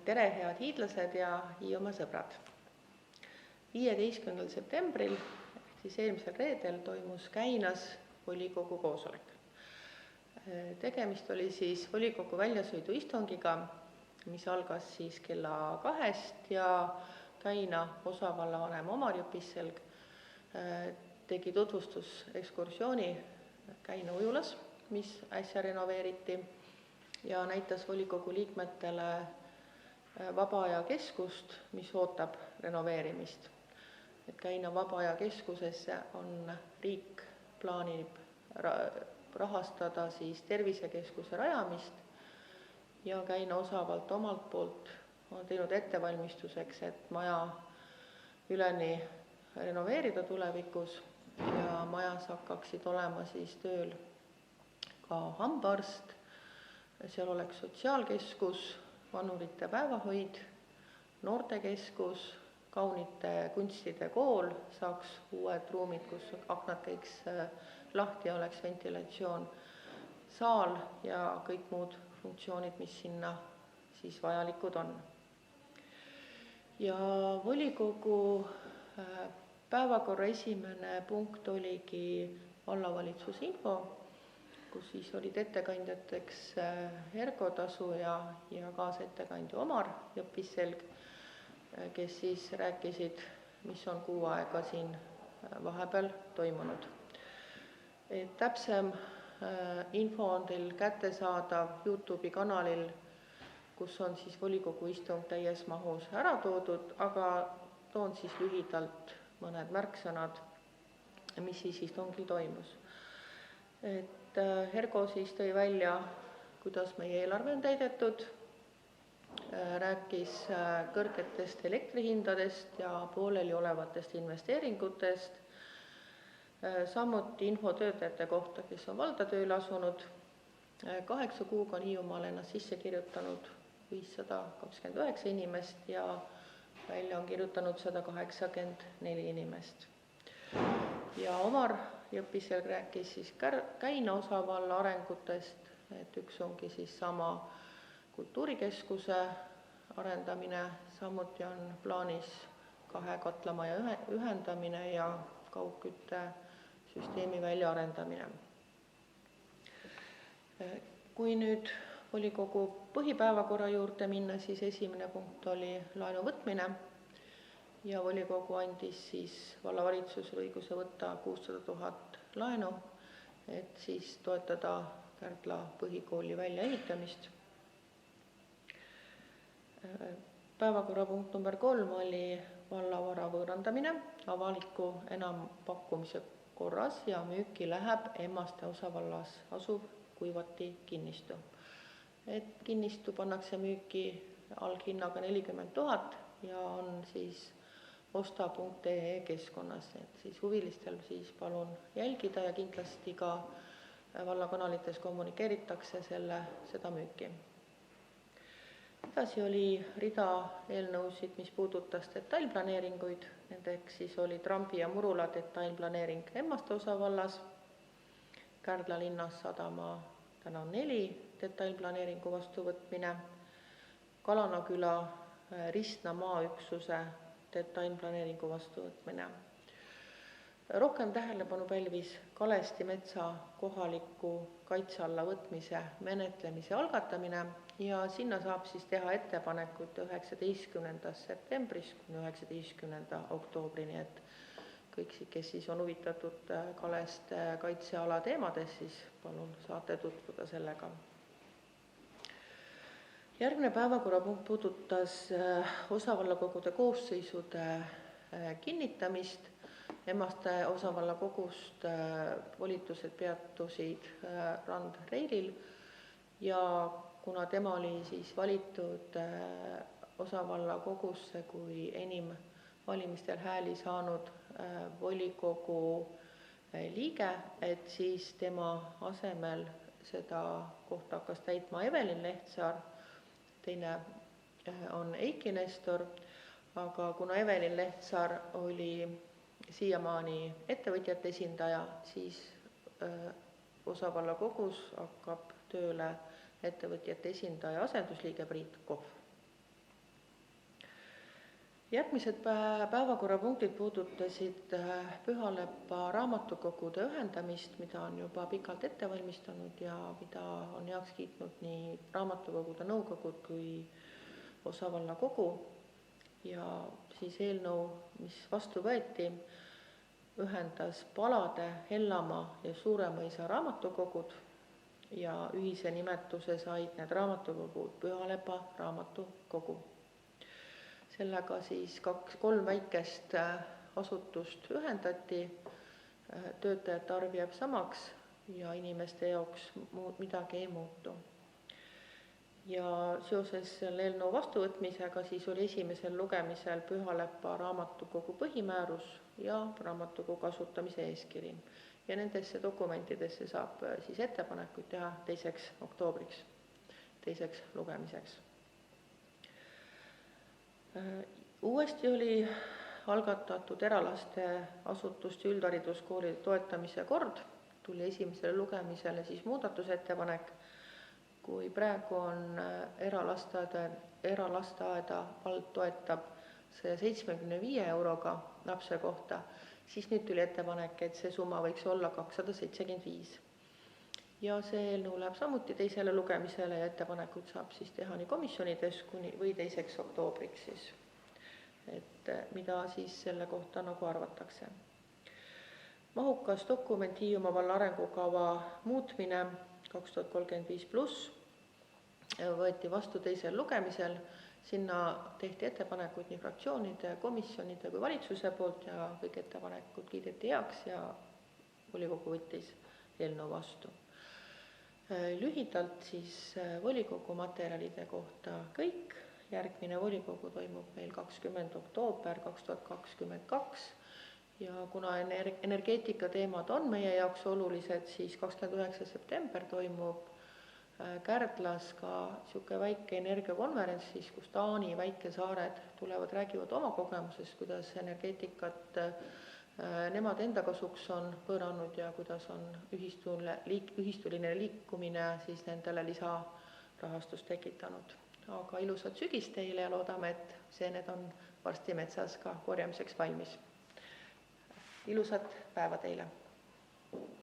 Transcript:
Tere, head hiidlased ja Hiiumaa sõbrad! 15. septembril, siis eelmisel reedel, toimus Käinas volikogu koosolek. Tegemist oli siis volikogu väljasõiduistungiga, mis algas siis kella 2 ja Käina osavallavanem Omar Jõpisselg tegi tutvustusekskursiooni Käina ujulas, mis äsja renoveeriti, ja näitas volikogu liikmetele vaba aja keskust, mis ootab renoveerimist. Käina vaba aja keskusesse riik plaanib rahastada siis tervisekeskuse rajamist ja Käina osavalt omalt poolt on teinud ettevalmistuseks, et maja üleni renoveerida tulevikus ja majas hakkaksid olema siis tööl ka hambaarst, seal oleks sotsiaalkeskus, vanurite päevahoid, noortekeskus, kaunite kunstide kool, saaks uued ruumid, kus aknad käiks lahti ja oleks ventilatsioon, saal ja kõik muud funktsioonid, mis sinna siis vajalikud on. Ja volikogu päevakorra esimene punkt oligi vallavalitsuse info, kus siis olid ettekandjateks Ergo Tasuja ja kaasettekandja Omar Jõpisselg, kes siis rääkisid, mis on kuu aega siin vahepeal toimunud. Täpsem info on teil kättesaadav YouTube'i kanalil, kus on siis volikogu istung täies mahus ära toodud, aga toon siis lühidalt mõned märksõnad, mis siis istungil toimus. Ergo siis tõi välja, kuidas meie eelarve on täidetud, rääkis kõrgetest elektrihindadest ja pooleli olevatest investeeringutest, samuti infotöötajate kohta, kes on valda tööle asunud. 8 kuuga on Hiiumaal ennast sisse kirjutanud 529 inimest ja välja on kirjutanud 184 inimest. Ja Omar Jõpisselg rääkis siis Käina osavalla arengutest, et üks ongi siis sama kultuurikeskuse arendamine, samuti on plaanis 2 katlamaja ühendamine ja kaugküttesüsteemi väljaarendamine. Kui nüüd volikogu põhipäevakorra juurde minna, siis esimene punkt oli laenu võtmine ja volikogu andis siis vallavalitsusele õiguse võtta 600 000 laenu, et siis toetada Kärdla põhikooli väljaehitamist. Päevakorrapunkt number 3 oli vallavara võõrandamine avaliku enampakkumise korras ja müüki läheb Emmaste osavallas asuv Kuivati kinnistu. Kinnistu pannakse müüki alghinnaga 40 000 ja on siis osta.ee keskkonnas, et siis huvilistel siis palun jälgida ja kindlasti ka vallakanalites kommunikeeritakse seda müüki. Edasi oli rida eelnõusid, mis puudutas detailplaneeringuid, nendeks siis oli Trambi ja Murula detailplaneering Emmaste osavallas, Kärdla linnas Sadama täna 4 detailplaneeringu vastuvõtmine, Kalanaküla Ristna maaüksuse detailplaneeringu vastuvõtmine. Rohkem tähelepanu pälvis Kalesti metsa kohaliku kaitse alla võtmise menetlemise algatamine ja sinna saab siis teha ettepanekuid 19. septembrist kuni 19. oktoobrini, et kõik, kes siis on huvitatud Kalest kaitseala teemades, siis palun saate tutvuda sellega. Järgmine päevakorrapunkt puudutas osavallakogude koosseisude kinnitamist. Emmaste osavallakogust volitused peatusid Rand Reilil ja kuna tema oli siis valitud osavallakogusse kui enim valimistel hääli saanud volikogu liige, et siis tema asemel seda kohta hakkas täitma Evelin Lehtsaar, teine on Eiki Nestor, aga kuna Evelin Lehtsaar oli siiamaani ettevõtjate esindaja, siis osavallakogus hakkab tööle ettevõtjate esindaja asendusliige Priit Kohv. Järgmised päevakorrapunktid puudutasid Pühalepa raamatukogude ühendamist, mida on juba pikalt ette valmistanud ja mida on heaks kiitnud nii raamatukogude nõukogud kui osavallakogu. Ja siis eelnõu, mis vastu võeti, ühendas Palade, Hellamaa ja Suuremõisa raamatukogud ja ühise nimetuse said need raamatukogud Pühalepa raamatukogu. Sellega siis kolm väikest asutust ühendati, töötajate arv jääb samaks ja inimeste jaoks midagi ei muutu. Ja seoses selle eelnõu vastuvõtmisega siis oli esimesel lugemisel Pühalepa raamatukogu põhimäärus ja raamatukogu kasutamise eeskiri. Ja nendesse dokumentidesse saab siis ettepanekuid teha 2. oktoobriks, teiseks lugemiseks. Uuesti oli algatatud eralaste asutuste üldhariduskoolide toetamise kord, tuli esimesele lugemisele siis muudatusettepanek, kui praegu on eralasteaeda vald toetab 175 euroga lapse kohta, siis nüüd tuli ettepanek, et see summa võiks olla 275. Ja see eelnõu läheb samuti teisele lugemisele ja ettepanekud saab siis teha nii komisjonides või 2. oktoobriks siis, et mida siis selle kohta nagu arvatakse. Mahukas dokument Hiiumaa valla arengukava muutmine 2035+ võeti vastu teisel lugemisel, sinna tehti ettepanekuid nii fraktsioonide, komisjonide kui valitsuse poolt ja kõik ettepanekud kiideti heaks ja volikogu võttis eelnõu vastu. Lühidalt siis volikogu materjalide kohta kõik. Järgmine volikogu toimub meil 20. oktoober 2022 ja kuna energeetika teemad on meie jaoks olulised, siis 29. september toimub Kärdlas ka niisugune väike energiakonverents, siis, kus Taani väikesaared tulevad, räägivad oma kogemusest, kuidas energeetikat nemad enda kasuks on pööranud ja kuidas on ühistuline liikumine siis nendele lisarahastust tekitanud. Aga ilusat sügist teile ja loodame, et seened on varsti metsas ka korjamiseks valmis. Ilusat päeva teile!